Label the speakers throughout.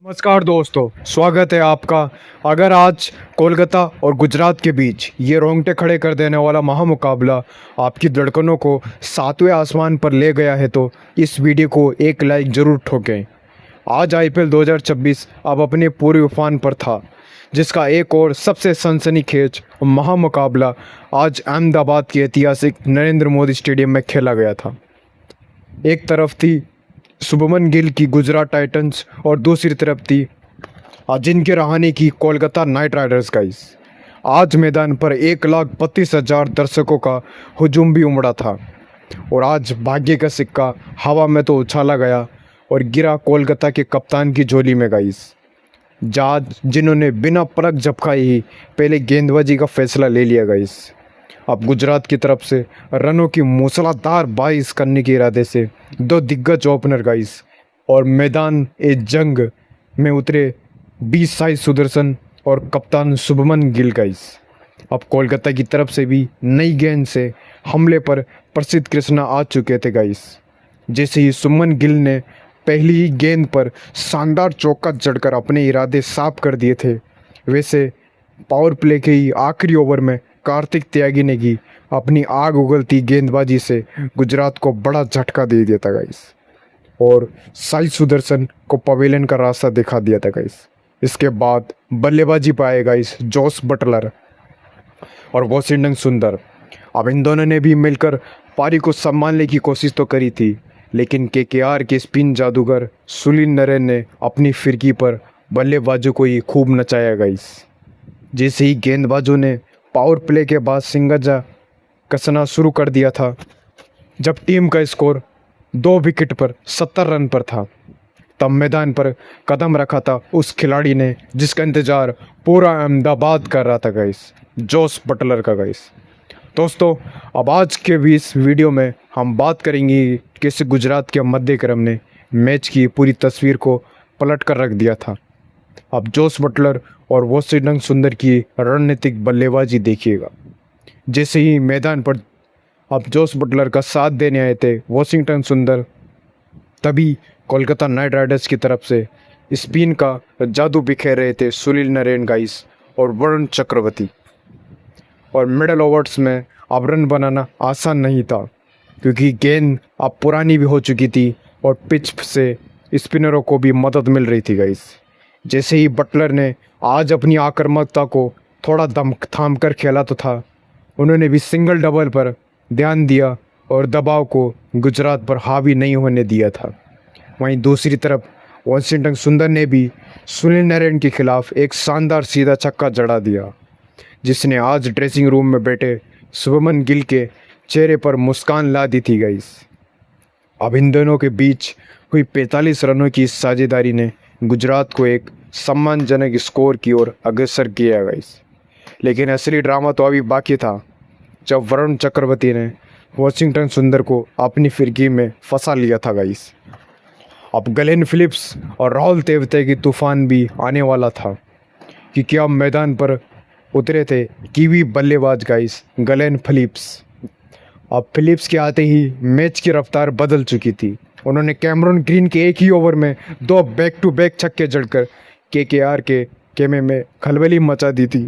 Speaker 1: नमस्कार दोस्तों, स्वागत है आपका। अगर आज कोलकाता और गुजरात के बीच ये रोंगटे खड़े कर देने वाला महामुकाबला आपकी धड़कनों को सातवें आसमान पर ले गया है तो इस वीडियो को एक लाइक ज़रूर ठोकें। आज आईपीएल 2026 अब अपने पूरे उफान पर था, जिसका एक और सबसे सनसनीखेज महामुकाबला आज अहमदाबाद के ऐतिहासिक नरेंद्र मोदी स्टेडियम में खेला गया था। एक तरफ थी शुभमन गिल की गुजरात टाइटंस और दूसरी तरफ थी अजिंक्य रहाणे की कोलकाता नाइट राइडर्स गाइस। आज मैदान पर 1,32,000 दर्शकों का हुजूम भी उमड़ा था और आज भाग्य का सिक्का हवा में तो उछाला गया और गिरा कोलकाता के कप्तान की झोली में गाइस, जहाज जिन्होंने बिना पलक झपकाए ही पहले गेंदबाजी का फैसला ले लिया गाइस। अब गुजरात की तरफ से रनों की मूसलाधार बारिश करने के इरादे से दो दिग्गज ओपनर गाइस और मैदान ए जंग में उतरे बी साई सुदर्शन और कप्तान शुभमन गिल गाइस। अब कोलकाता की तरफ से भी नई गेंद से हमले पर प्रसिद्ध कृष्णा आ चुके थे गाइस। जैसे ही शुभमन गिल ने पहली ही गेंद पर शानदार चौका जड़कर अपने इरादे साफ कर दिए थे, वैसे पावर प्ले के ही आखिरी ओवर में कार्तिक त्यागी ने की अपनी आग उगलती गेंदबाजी से गुजरात को बड़ा झटका दे दिया था गाइस और साई सुदर्शन को पवेलियन का रास्ता दिखा दिया था गाइस। इसके बाद बल्लेबाजी पाए गाइस जोस बटलर और वॉशिंगटन सुंदर। अब इन दोनों ने भी मिलकर पारी को संभालने की कोशिश तो करी थी, लेकिन केकेआर के स्पिन जादूगर सुनील नरेन ने अपनी फिरकी पर बल्लेबाजों को ही खूब नचाया गाइस। जैसे ही गेंदबाजों ने पावर प्ले के बाद सिंगजा कसना शुरू कर दिया था, जब टीम का स्कोर 2 विकेट पर 70 रन पर था, तब मैदान पर कदम रखा था उस खिलाड़ी ने जिसका इंतज़ार पूरा अहमदाबाद कर रहा था गाइस, जोस बटलर का गाइस। दोस्तों, अब आज के भी इस वीडियो में हम बात करेंगे कैसे गुजरात के मध्यक्रम ने मैच की पूरी तस्वीर को पलट कर रख दिया था। अब जोस बटलर और वॉशिंगटन सुंदर की रणनीतिक बल्लेबाजी देखिएगा। जैसे ही मैदान पर अब जोस बटलर का साथ देने आए थे वॉशिंगटन सुंदर, तभी कोलकाता नाइट राइडर्स की तरफ से स्पिन का जादू बिखेर रहे थे सुनील नरेन गाइस और वरुण चक्रवर्ती। और मिडल ओवर्स में अब रन बनाना आसान नहीं था, क्योंकि गेंद अब पुरानी भी हो चुकी थी और पिच से स्पिनरों को भी मदद मिल रही थी गाइस। जैसे ही बटलर ने आज अपनी आक्रामकता को थोड़ा दम थाम कर खेला तो था, उन्होंने भी सिंगल डबल पर ध्यान दिया और दबाव को गुजरात पर हावी नहीं होने दिया था। वहीं दूसरी तरफ वॉशिंगटन सुंदर ने भी सुनील नरेन के खिलाफ एक शानदार सीधा छक्का जड़ा दिया, जिसने आज ड्रेसिंग रूम में बैठे शुभमन गिल के चेहरे पर मुस्कान ला दी थी गाइस। अब इन दोनों के बीच हुई 45 रनों की इस साझेदारी ने गुजरात को एक सम्मानजनक स्कोर की ओर अग्रसर किया गाइस। लेकिन असली ड्रामा तो अभी बाकी था, जब वरुण चक्रवर्ती ने वॉशिंगटन सुंदर को अपनी फिरकी में फंसा लिया था गाइस। अब ग्लेन फिलिप्स और राहुल तेवते की तूफान भी आने वाला था, क्योंकि अब मैदान पर उतरे थे कीवी बल्लेबाज गाइस ग्लेन फिलिप्स। अब फिलिप्स के आते ही मैच की रफ्तार बदल चुकी थी। उन्होंने कैमरन ग्रीन के एक ही ओवर में 2 बैक टू बैक छक्के जड़कर केकेआर के खेमे में खलबली मचा दी थी।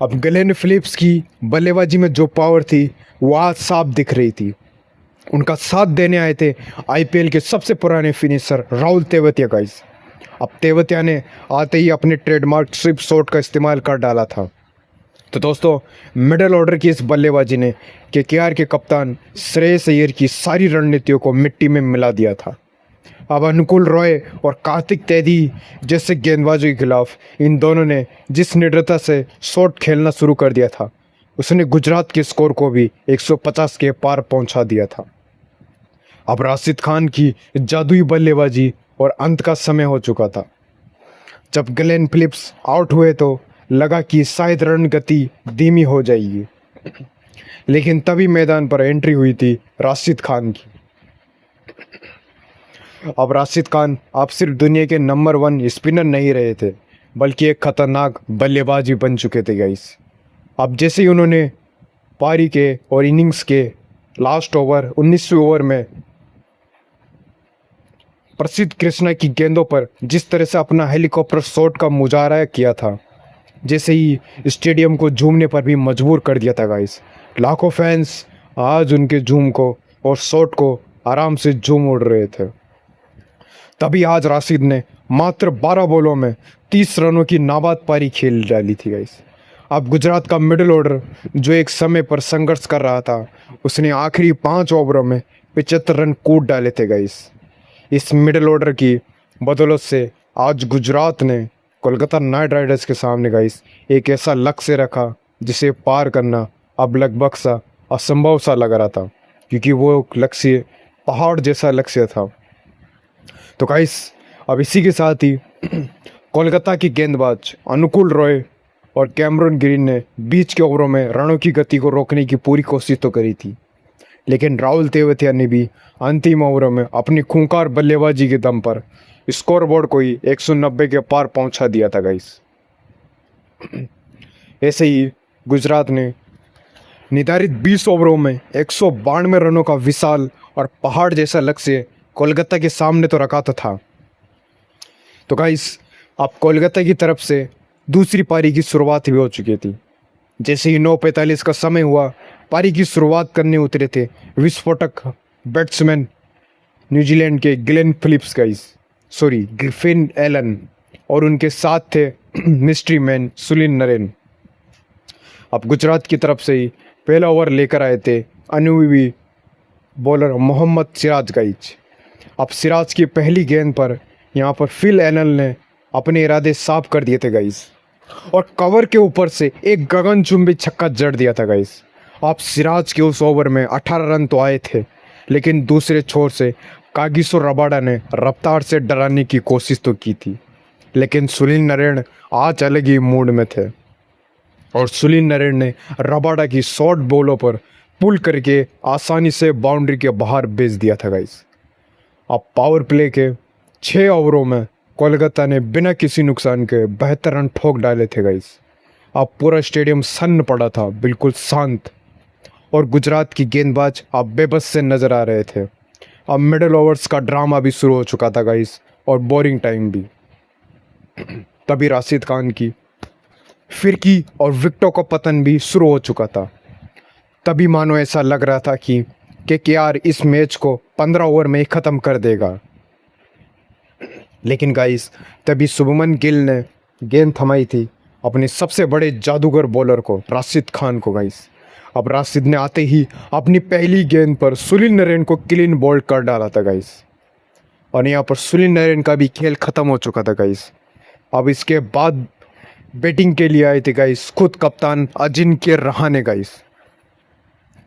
Speaker 1: अब ग्लेन फिलिप्स की बल्लेबाजी में जो पावर थी वो आज साफ दिख रही थी। उनका साथ देने आए थे आईपीएल के सबसे पुराने फिनिशर राहुल तेवतिया गाइस। अब तेवतिया ने आते ही अपने ट्रेडमार्क स्ट्रिप शॉट का इस्तेमाल कर डाला था। तो दोस्तों, मिडल ऑर्डर की इस बल्लेबाजी ने केकेआर के कप्तान श्रेयस अय्यर की सारी रणनीतियों को मिट्टी में मिला दिया था। अब अनुकूल रॉय और कार्तिक तैदी जैसे गेंदबाजों के खिलाफ इन दोनों ने जिस निडरता से शॉट खेलना शुरू कर दिया था, उसने गुजरात के स्कोर को भी 150 के पार पहुंचा दिया था। अब राशिद खान की जादुई बल्लेबाजी और अंत का समय हो चुका था। जब ग्लेन फिलिप्स आउट हुए तो लगा कि शायद रन गति धीमी हो जाएगी, लेकिन तभी मैदान पर एंट्री हुई थी राशिद खान की। अब राशिद खान आप सिर्फ दुनिया के नंबर 1 स्पिनर नहीं रहे थे, बल्कि एक खतरनाक बल्लेबाज भी बन चुके थे गाइस। अब जैसे ही उन्होंने पारी के और इनिंग्स के लास्ट ओवर 19वें ओवर में प्रसिद्ध कृष्णा की गेंदों पर जिस तरह से अपना हेलीकॉप्टर शॉट का मुजाहरा किया था, जैसे ही स्टेडियम को झूमने पर भी मजबूर कर दिया था गाइस। लाखों फैंस आज उनके झूम को और शॉट को आराम से झूम उड़ रहे थे। तभी आज राशिद ने मात्र 12 बॉलों में 30 रनों की नाबाद पारी खेल डाली थी गाइस। अब गुजरात का मिडिल ऑर्डर जो एक समय पर संघर्ष कर रहा था, उसने आखिरी 5 ओवरों में 75 रन कूट डाले थे गाइस। इस मिडिल ऑर्डर की बदौलत से आज गुजरात ने कोलकाता नाइट राइडर्स के सामने गाइस एक ऐसा लक्ष्य रखा जिसे पार करना अब लगभग सा असंभव सा लग रहा था, क्योंकि वो लक्ष्य पहाड़ जैसा लक्ष्य था। तो गाइस अब इसी के साथ ही कोलकाता की गेंदबाज अनुकूल रॉय और कैमरन ग्रीन ने बीच के ओवरों में रनों की गति को रोकने की पूरी कोशिश तो करी थी, लेकिन राहुल तेवतिया ने भी अंतिम ओवरों में अपनी खूंखार बल्लेबाजी के दम पर स्कोरबोर्ड को ही 190 के पार पहुंचा दिया था गाइस। ऐसे ही गुजरात ने निर्धारित 20 ओवरों में 192 रनों का विशाल और पहाड़ जैसा लक्ष्य कोलकाता के सामने तो रखा था। तो गाइस अब कोलकाता की तरफ से दूसरी पारी की शुरुआत भी हो चुकी थी। जैसे ही 9:45 का समय हुआ, पारी की शुरुआत करने उतरे थे विस्फोटक बैट्समैन न्यूजीलैंड के फिन एलन, और उनके साथ थे मिस्ट्री मैन सुनील नरेन। अब गुजरात की तरफ से ही पहला ओवर लेकर आए थे अनुभवी बॉलर मोहम्मद सिराज गाइज। अब सिराज की पहली गेंद पर यहाँ पर फिल एलन ने अपने इरादे साफ कर दिए थे गाइस, और कवर के ऊपर से एक गगनचुंबी छक्का जड़ दिया था गाइस। अब सिराज के उस ओवर में 18 रन तो आए थे, लेकिन दूसरे छोर से कागिसो रबाडा ने रफ्तार से डराने की कोशिश तो की थी, लेकिन सुनील नरेन आज अलग ही मूड में थे और सुनील नरेन ने रबाडा की शॉर्ट बॉलों पर पुल करके आसानी से बाउंड्री के बाहर भेज दिया था गाइस। अब पावर प्ले के 6 ओवरों में कोलकाता ने बिना किसी नुकसान के 72 रन ठोक डाले थे गाइस। अब पूरा स्टेडियम सन्न पड़ा था, बिल्कुल शांत, और गुजरात की गेंदबाज अब बेबस से नज़र आ रहे थे। अब मिडल ओवर्स का ड्रामा भी शुरू हो चुका था गाइस, और बोरिंग टाइम भी। तभी राशिद खान की फिरकी और विकेटों का पतन भी शुरू हो चुका था। तभी मानो ऐसा लग रहा था कि केकेआर इस मैच को 15 ओवर में ही ख़त्म कर देगा। लेकिन गाइस तभी शुभमन गिल ने गेंद थमाई थी अपने सबसे बड़े जादूगर बॉलर को, राशिद खान को गाइस। अब राशिद ने आते ही अपनी पहली गेंद पर सुनील नरेन को क्लीन बोल्ड कर डाला था गाइस, और यहाँ पर सुनील नरेन का भी खेल ख़त्म हो चुका था गाइस। अब इसके बाद बैटिंग के लिए आए थे गाइस खुद कप्तान अजिंक्य रहाणे गाइस।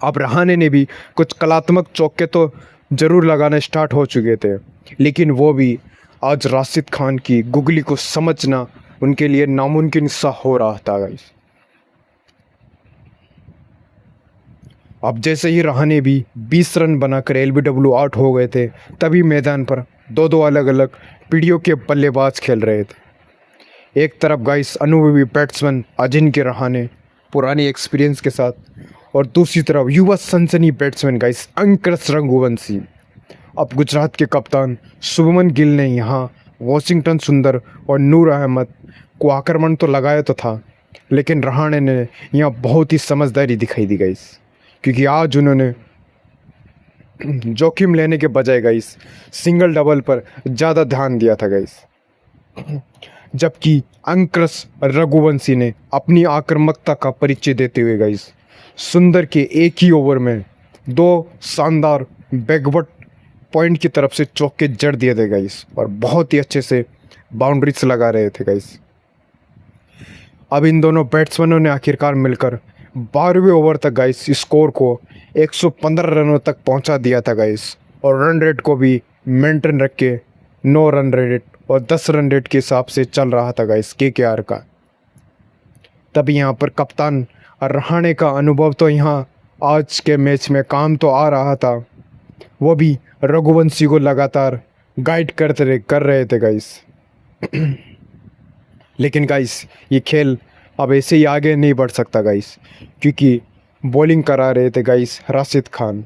Speaker 1: अब रहाणे ने भी कुछ कलात्मक चौके तो ज़रूर लगाने स्टार्ट हो चुके थे, लेकिन वो भी आज राशिद खान की गुगली को समझना उनके लिए नामुमकिन सा हो रहा था गाइस। अब जैसे ही रहाणे भी 20 रन बनाकर एलबीडब्ल्यू आउट हो गए थे, तभी मैदान पर दो अलग अलग पीढ़ियों के बल्लेबाज खेल रहे थे। एक तरफ गाइस अनुभवी बैट्समैन अजिंक्य रहाणे पुरानी एक्सपीरियंस के साथ, और दूसरी तरफ युवा सनसनी बैट्समैन गाइस अंकुश रघुवंशी। अब गुजरात के कप्तान शुभमन गिल ने यहाँ वॉशिंगटन सुंदर और नूर अहमद को आक्रमण तो लगाया तो था, लेकिन रहाणे ने यहाँ बहुत ही समझदारी दिखाई दी गाइस, क्योंकि आज उन्होंने जोखिम लेने के बजाय गाइस सिंगल डबल पर ज़्यादा ध्यान दिया था गाइस। जबकि अंकुश रघुवंशी ने अपनी आक्रामकता का परिचय देते हुए गाइस सुंदर के एक ही ओवर में 2 शानदार बैकवर्ड पॉइंट की तरफ से चौके जड़ दिए थे गाइस, और बहुत ही अच्छे से बाउंड्रीज लगा रहे थे गाइस। अब इन दोनों बैट्समैनों ने आखिरकार मिलकर 12वें ओवर तक गाइस स्कोर को 115 रनों तक पहुंचा दिया था गाइस, और रन रेट को भी मेंटेन रख के 9 रन रेट और 10 रन रेट के हिसाब से चल रहा था गाइस केकेआर का। तभी यहाँ पर कप्तान रहाणे का अनुभव तो यहाँ आज के मैच में काम तो आ रहा था, वो भी रघुवंशी को लगातार गाइड कर रहे थे गाइस। लेकिन गाइस ये खेल अब ऐसे ही आगे नहीं बढ़ सकता गाइस, क्योंकि बॉलिंग करा रहे थे गाइस राशिद खान,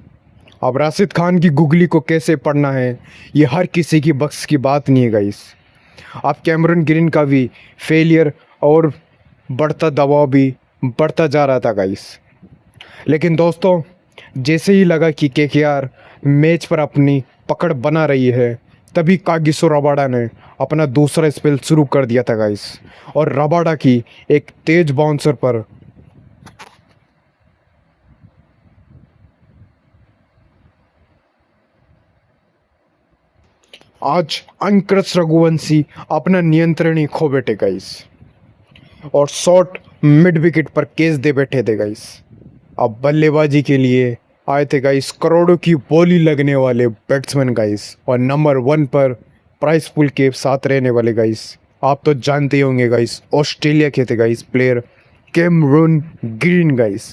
Speaker 1: अब राशिद खान की गुगली को कैसे पढ़ना है ये हर किसी की बख्श की बात नहीं है गाइस। अब कैमरन ग्रीन का भी फेलियर और बढ़ता दबाव भी बढ़ता जा रहा था गाइस। लेकिन दोस्तों जैसे ही लगा कि केकेआर मैच पर अपनी पकड़ बना रही है तभी कागिसो रबाडा ने अपना दूसरा स्पेल शुरू कर दिया था गाइस। और रबाडा की एक तेज बाउंसर पर आज अंकृत रघुवंशी अपना नियंत्रण ही खो बैठे गाइस और शॉट मिड विकेट पर केस दे बैठे थे गाइस। अब बल्लेबाजी के लिए आए थे गाइस करोड़ों की बोली लगने वाले बैट्समैन गाइस और नंबर 1 पर प्राइस पुल के साथ रहने वाले गाइस आप तो जानते ही होंगे गाइस ऑस्ट्रेलिया के थे guys player Cameron Green guys.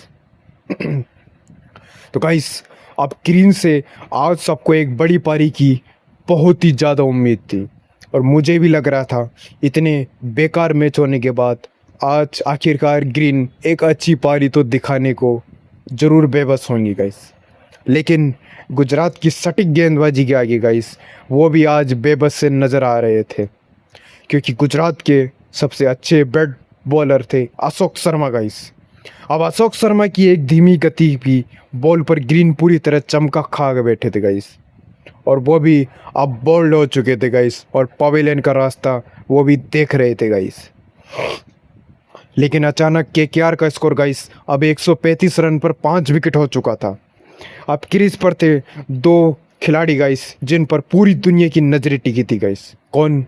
Speaker 1: तो गाइस अब ग्रीन से आज सबको एक बड़ी पारी की बहुत ही ज़्यादा उम्मीद थी और मुझे भी लग रहा था इतने बेकार मैच होने के बाद आज आखिरकार ग्रीन एक अच्छी पारी तो दिखाने को ज़रूर बेबस होंगी गाइस। लेकिन गुजरात की सटीक गेंदबाजी के आगे गाइस वो भी आज बेबस से नज़र आ रहे थे क्योंकि गुजरात के सबसे अच्छे बैट बॉलर थे अशोक शर्मा गाइस। अब अशोक शर्मा की एक धीमी गति की बॉल पर ग्रीन पूरी तरह चमका खा के बैठे थे गाइस और वो भी अब बोल्ड हो चुके थे गाइस और पवेलियन का रास्ता वो भी देख रहे थे गाइस। लेकिन अचानक केकेआर का स्कोर गाइस अब 135 रन पर 5 विकेट हो चुका था। अब क्रीज पर थे 2 खिलाड़ी गाइस जिन पर पूरी दुनिया की नजरें टिकी थी गाइस। कौन?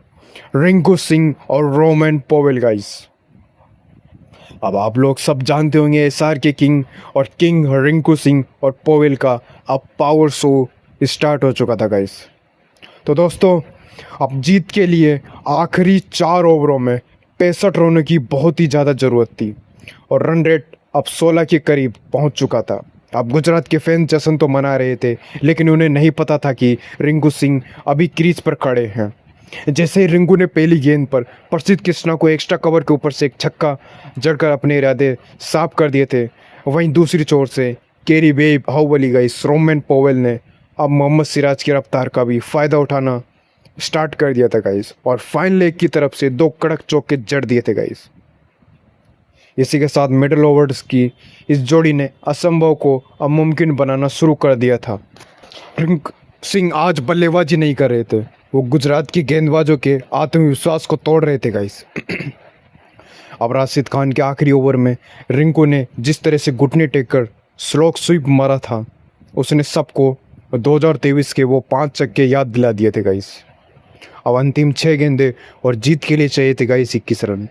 Speaker 1: रिंकू सिंह और रोमन पोवेल गाइस। अब आप लोग सब जानते होंगे एसआर के किंग और किंग रिंकू सिंह और पोवेल का अब पावर शो स्टार्ट हो चुका था गाइस। तो दोस्तों अब जीत के लिए आखिरी 4 ओवरों में 65 रनों की बहुत ही ज़्यादा ज़रूरत थी और रन रेट अब 16 के करीब पहुंच चुका था। अब गुजरात के फैन जश्न तो मना रहे थे लेकिन उन्हें नहीं पता था कि रिंकू सिंह अभी क्रीज पर खड़े हैं। जैसे ही रिंकू ने पहली गेंद पर प्रसिद्ध कृष्णा को एक्स्ट्रा कवर के ऊपर से एक छक्का जड़कर अपने इरादे साफ कर दिए थे, वहीं दूसरी छोर से केरी बेब बाहुबली गाइस रोमन पोवेल ने अब मोहम्मद सिराज की रफ्तार का भी फ़ायदा उठाना स्टार्ट कर दिया था गाइस और फाइन लेग की तरफ से 2 कड़क चौके जड़ दिए थे गाइस। इसी के साथ मिडल ओवर्स की इस जोड़ी ने असंभव को अब मुमकिन बनाना शुरू कर दिया था। रिंकू सिंह आज बल्लेबाजी नहीं कर रहे थे, वो गुजरात की गेंदबाजों के आत्मविश्वास को तोड़ रहे थे गाइस। अब राशिद खान के आखिरी ओवर में रिंकू ने जिस तरह से घुटने टेक कर स्लो स्वीप मारा था उसने सबको 2023 के वो 5 छक्के याद दिला दिए थे गाइस। अब अंतिम 6 गेंदें और जीत के लिए चाहिए थे गाइस 21 रन।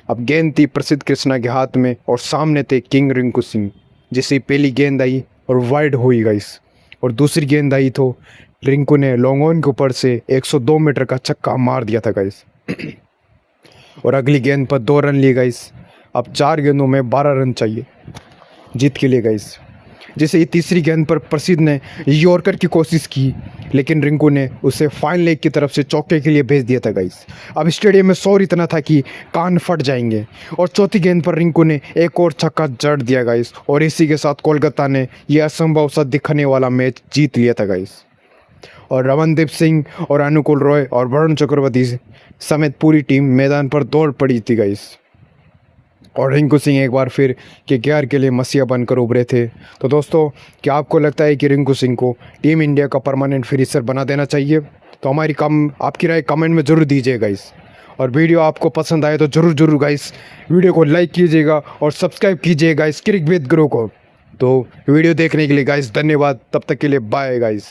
Speaker 1: अब गेंद थी प्रसिद्ध कृष्णा के हाथ में और सामने थे किंग रिंकू सिंह। जैसे पहली गेंद आई और वाइड हुई गाइस और दूसरी गेंद आई तो रिंकू ने लॉन्ग ऑन के ऊपर से 102 मीटर का छक्का मार दिया था गाइस। और अगली गेंद पर 2 रन लिए गाइस। अब 4 गेंदों में 12 रन चाहिए जीत के लिए गाइस। जैसे ही तीसरी गेंद पर प्रसिद्ध ने यॉर्कर की कोशिश की लेकिन रिंकू ने उसे फाइन लेग की तरफ से चौके के लिए भेज दिया था गाइस। अब स्टेडियम में शोर इतना था कि कान फट जाएंगे और चौथी गेंद पर रिंकू ने एक और छक्का जड़ दिया गाइस और इसी के साथ कोलकाता ने यह असंभव सा दिखने वाला मैच जीत लिया था गाइस। और रमनदीप सिंह और अनुकूल रॉय और वरुण चक्रवर्ती समेत पूरी टीम मैदान पर दौड़ पड़ी थी गाइस और रिंकू सिंह एक बार फिर केकेआर के लिए मसीहा बनकर उभरे थे। तो दोस्तों क्या आपको लगता है कि रिंकू सिंह को टीम इंडिया का परमानेंट फिनिशर बना देना चाहिए? तो आपकी राय कमेंट में ज़रूर दीजिए गाइस। और वीडियो आपको पसंद आए तो ज़रूर गाइस वीडियो को लाइक कीजिएगा और सब्सक्राइब कीजिएगा गाइस क्रिक विद गुरु को। तो वीडियो देखने के लिए गाइस धन्यवाद। तब तक के लिए बाय गाइस।